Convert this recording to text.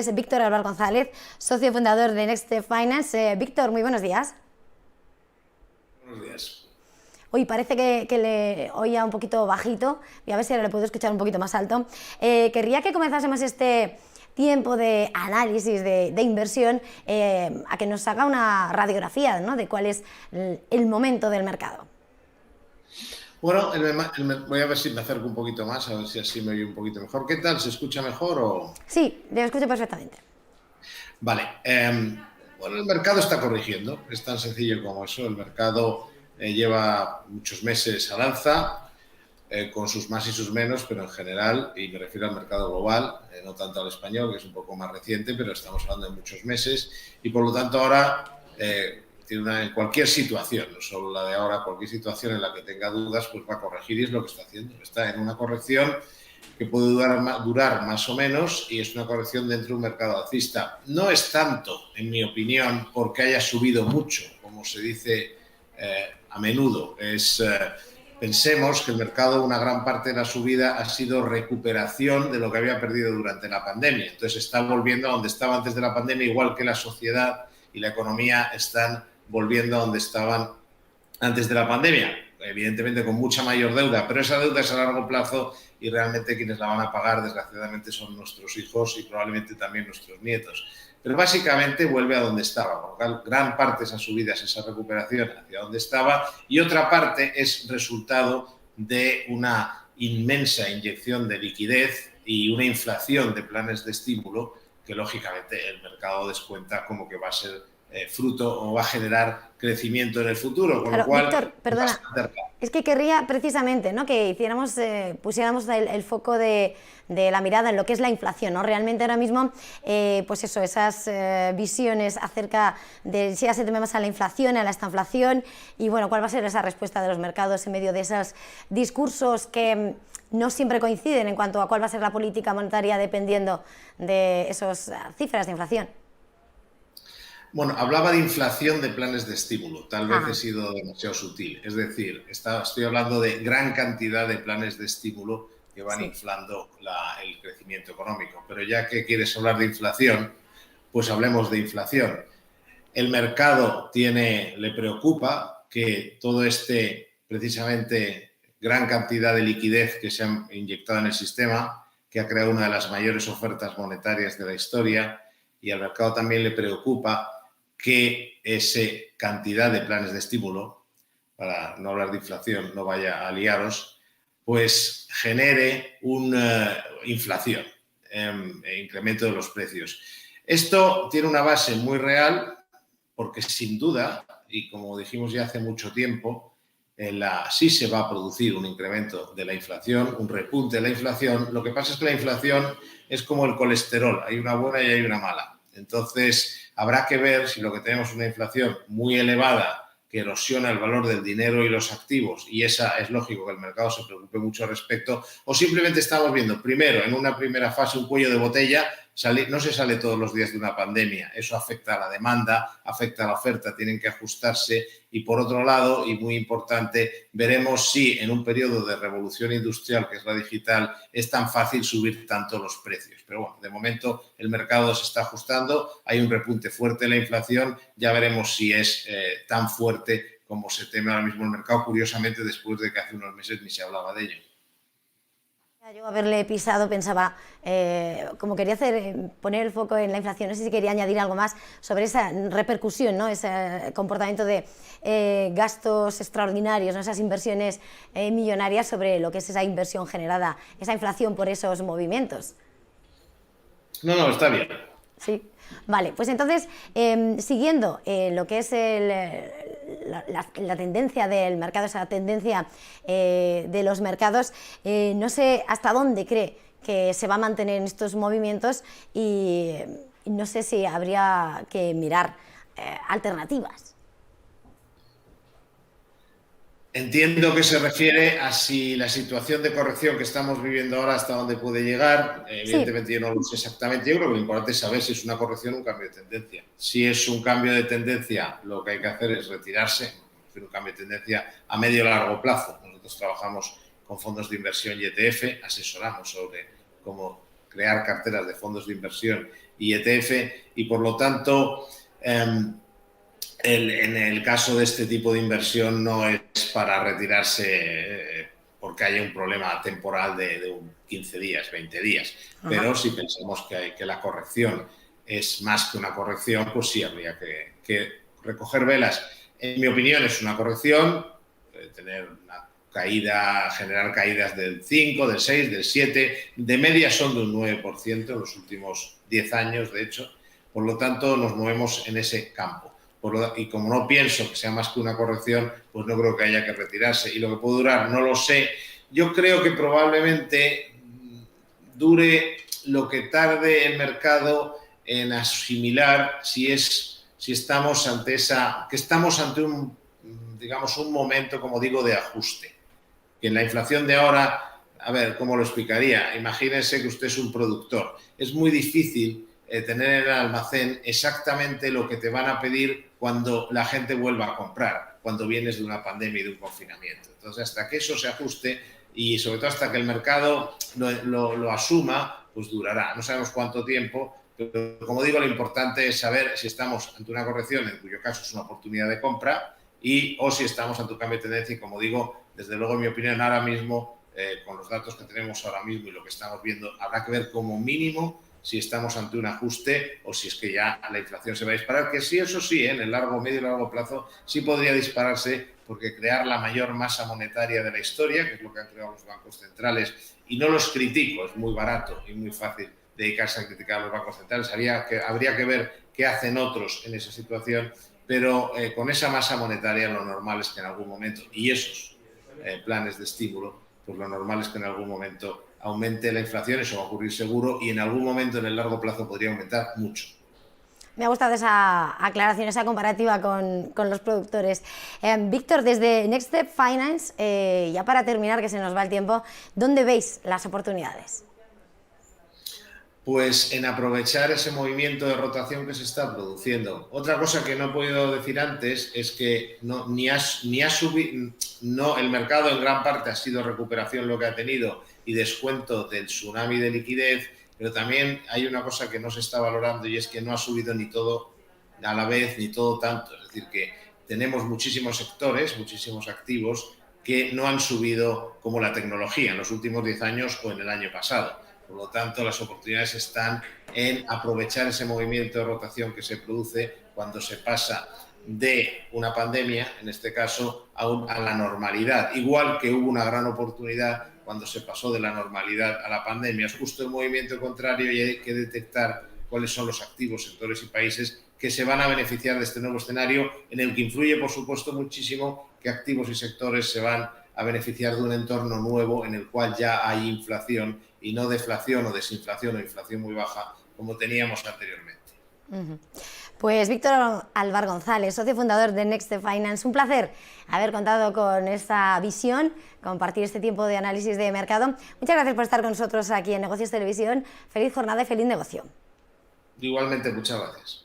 Es Víctor Álvaro González, socio fundador de Next Step Finance. Víctor, muy buenos días. Buenos días. Hoy parece que le oía un poquito bajito, y a ver si ahora le puedo escuchar un poquito más alto. Querría que comenzásemos este tiempo de análisis de inversión a que nos haga una radiografía, ¿no?, de cuál es el momento del mercado. Bueno, voy a ver si me acerco un poquito más, a ver si así me oye un poquito mejor. ¿Qué tal? ¿Se escucha mejor o...? Sí, le escucho perfectamente. Vale. Bueno, el mercado está corrigiendo, es tan sencillo como eso. El mercado lleva muchos meses al alza, con sus más y sus menos, pero en general, y me refiero al mercado global, no tanto al español, que es un poco más reciente, pero estamos hablando de muchos meses, y por lo tanto ahora... en cualquier situación, no solo la de ahora, cualquier situación en la que tenga dudas, pues va a corregir, y es lo que está haciendo. Está en una corrección que puede durar más o menos, y es una corrección dentro de un mercado alcista. No es tanto, en mi opinión, porque haya subido mucho, como se dice a menudo. Pensemos que el mercado, una gran parte de la subida ha sido recuperación de lo que había perdido durante la pandemia. Entonces está volviendo a donde estaba antes de la pandemia, igual que la sociedad y la economía están volviendo a donde estaban antes de la pandemia, evidentemente con mucha mayor deuda, pero esa deuda es a largo plazo y realmente quienes la van a pagar, desgraciadamente, son nuestros hijos y probablemente también nuestros nietos. Pero básicamente vuelve a donde estaba, por lo cual gran parte de esas subidas, esa recuperación hacia donde estaba, y otra parte es resultado de una inmensa inyección de liquidez y una inflación de planes de estímulo que lógicamente el mercado descuenta como que va a ser fruto o va a generar crecimiento en el futuro, con lo Claro, cual Víctor, es perdona, bastante raro. es que querría precisamente, ¿no?, que pusiéramos el foco de la mirada en lo que es la inflación, ¿no? Realmente ahora mismo, pues eso, esas visiones acerca de si ya se teme más a la inflación, a la estanflación, y bueno, cuál va a ser esa respuesta de los mercados en medio de esos discursos que no siempre coinciden en cuanto a cuál va a ser la política monetaria dependiendo de esas cifras de inflación. Bueno, hablaba de inflación de planes de estímulo, tal vez he Ajá. sido demasiado sutil. Es decir, estoy hablando de gran cantidad de planes de estímulo que van Sí. inflando el crecimiento económico. Pero ya que quieres hablar de inflación, pues hablemos de inflación. El mercado le preocupa que todo precisamente, gran cantidad de liquidez que se ha inyectado en el sistema, que ha creado una de las mayores ofertas monetarias de la historia, y al mercado también le preocupa que esa cantidad de planes de estímulo, para no hablar de inflación, no vaya a liaros, pues genere una inflación, incremento de los precios. Esto tiene una base muy real, porque sin duda, y como dijimos ya hace mucho tiempo, sí se va a producir un incremento de la inflación, un repunte de la inflación. Lo que pasa es que la inflación es como el colesterol, hay una buena y hay una mala. Entonces, habrá que ver si lo que tenemos es una inflación muy elevada que erosiona el valor del dinero y los activos, y esa es lógico que el mercado se preocupe mucho al respecto, o simplemente estamos viendo, primero, en una primera fase, un cuello de botella. No se sale todos los días de una pandemia, eso afecta a la demanda, afecta a la oferta, tienen que ajustarse, y por otro lado, y muy importante, veremos si en un periodo de revolución industrial, que es la digital, es tan fácil subir tanto los precios. Pero bueno, de momento el mercado se está ajustando, hay un repunte fuerte en la inflación, ya veremos si es tan fuerte como se teme ahora mismo el mercado, curiosamente después de que hace unos meses ni se hablaba de ello. Yo haberle pisado pensaba, como quería poner el foco en la inflación, no sé si quería añadir algo más sobre esa repercusión, ¿no?, ese comportamiento de gastos extraordinarios, ¿no?, esas inversiones millonarias sobre lo que es esa inversión generada, esa inflación por esos movimientos. No, está bien. Sí, vale, pues entonces, siguiendo lo que es la tendencia del mercado, esa tendencia de los mercados, no sé hasta dónde cree que se va a mantener estos movimientos, y no sé si habría que mirar alternativas. Entiendo que se refiere a si la situación de corrección que estamos viviendo ahora hasta dónde puede llegar. Sí, Evidentemente yo no lo sé exactamente. Yo creo que lo importante es saber si es una corrección o un cambio de tendencia. Si es un cambio de tendencia, lo que hay que hacer es retirarse. Un cambio de tendencia a medio y largo plazo. Nosotros trabajamos con fondos de inversión y ETF, asesoramos sobre cómo crear carteras de fondos de inversión y ETF, y por lo tanto, en el caso de este tipo de inversión no es para retirarse porque haya un problema temporal de 15 días, 20 días. Pero si pensamos que la corrección es más que una corrección, pues sí habría que recoger velas. En mi opinión es una corrección, tener una caída, generar caídas del 5, del 6, del 7, de media son de un 9% en los últimos 10 años, de hecho. Por lo tanto, nos movemos en ese campo. Y como no pienso que sea más que una corrección, pues no creo que haya que retirarse. Y lo que puede durar, no lo sé. Yo creo que probablemente dure lo que tarde el mercado en asimilar si estamos ante un, digamos, un momento, como digo, de ajuste. Que en la inflación de ahora, a ver, ¿cómo lo explicaría? Imagínense que usted es un productor. Es muy difícil tener en el almacén exactamente lo que te van a pedir cuando la gente vuelva a comprar, cuando vienes de una pandemia y de un confinamiento. Entonces, hasta que eso se ajuste y sobre todo hasta que el mercado lo asuma, pues durará. No sabemos cuánto tiempo, pero como digo, lo importante es saber si estamos ante una corrección, en cuyo caso es una oportunidad de compra, o si estamos ante un cambio de tendencia. Y como digo, desde luego, en mi opinión, ahora mismo, con los datos que tenemos ahora mismo y lo que estamos viendo, habrá que ver como mínimo si estamos ante un ajuste o si es que ya la inflación se va a disparar, que sí, eso sí, en el medio y largo plazo sí podría dispararse, porque crear la mayor masa monetaria de la historia, que es lo que han creado los bancos centrales, y no los critico, es muy barato y muy fácil dedicarse a criticar a los bancos centrales, habría que ver qué hacen otros en esa situación, pero con esa masa monetaria lo normal es que en algún momento, y esos planes de estímulo, pues lo normal es que en algún momento aumente la inflación, eso va a ocurrir seguro, y en algún momento en el largo plazo podría aumentar mucho. Me ha gustado esa aclaración, esa comparativa con los productores. Víctor, desde Next Step Finance, ya para terminar, que se nos va el tiempo, ¿dónde veis las oportunidades? Pues en aprovechar ese movimiento de rotación que se está produciendo. Otra cosa que no he podido decir antes es que el mercado en gran parte ha sido recuperación lo que ha tenido y descuento del tsunami de liquidez, pero también hay una cosa que no se está valorando, y es que no ha subido ni todo a la vez ni todo tanto. Es decir, que tenemos muchísimos sectores, muchísimos activos que no han subido como la tecnología en los últimos 10 años o en el año pasado. Por lo tanto, las oportunidades están en aprovechar ese movimiento de rotación que se produce cuando se pasa de una pandemia, en este caso, a la normalidad. Igual que hubo una gran oportunidad cuando se pasó de la normalidad a la pandemia. Es justo el movimiento contrario, y hay que detectar cuáles son los activos, sectores y países que se van a beneficiar de este nuevo escenario, en el que influye, por supuesto, muchísimo que activos y sectores se van a beneficiar de un entorno nuevo en el cual ya hay inflación y no deflación o desinflación o inflación muy baja como teníamos anteriormente. Pues Víctor Álvar González, socio fundador de Next Step Finance, un placer haber contado con esta visión, compartir este tiempo de análisis de mercado. Muchas gracias por estar con nosotros aquí en Negocios Televisión. Feliz jornada y feliz negocio. Igualmente, muchas gracias.